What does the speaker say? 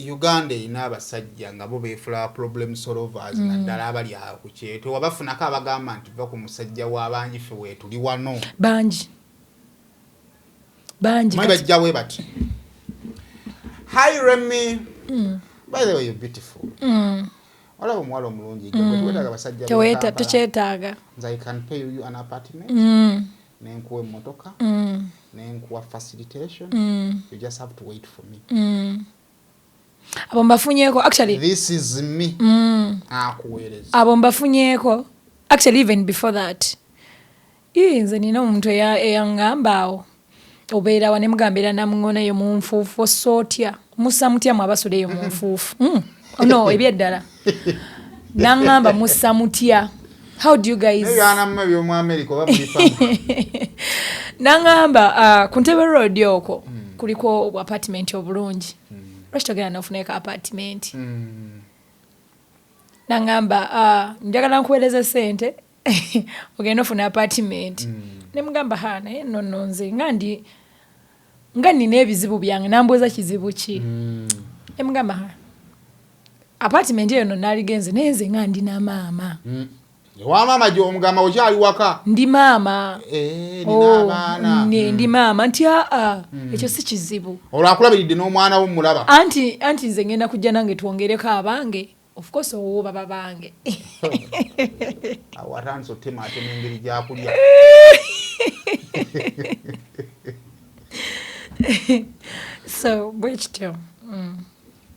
Uganda ina abasajja nga bo beefula problem solvers naddala abali awo ku kyeto wabafunako abagamba nti va ku musajja w'abangi ffe weetuli wano bangi bajja we bati. Hi Remy. By the way, you're beautiful. Olaba omuwala omulungi gwetwetaaga abasajja teweta tukyetaaga. I can pay you an apartment. Nenkuwa emmotoka. Nenkuwa facilitation. You just have to wait for me. Abo mbafunyeeko actually. This is me. Akuweereza. Abo mbafunyeeko actually even before that. Nze nina omuntu eyangambaawo obeera wane mugambira namungona yo munfuufu sootya musa mutya mu abasula eyo munfuufu. No, ebyeddala. Nangamba musa mutya. How do you guys? Nangamba ku Ntebe Road yoko kuliko apartment obulungi. Restogera nafuneka apartment. Nangamba njagala nkuweereza sente ogenda ofuna apartment. Ne mugamba hana nno nze nga nina ebizibu byange nambuuza kizibu ki. Ne mugamba apartment eyo naligenze nenze nga ndina maama. Wa maama gy'omugamba okyali waka. Ndi maama. Nina abaana. Ndi maama nti ekyo si kizibu. Olwakulabiridde n'omwana wo mulaba. Anti nze ngenda kujja nange twongereko abange. Of course owo baba bange. Awatanso tema ate n'engeri gy'akulya. So, bwekityo.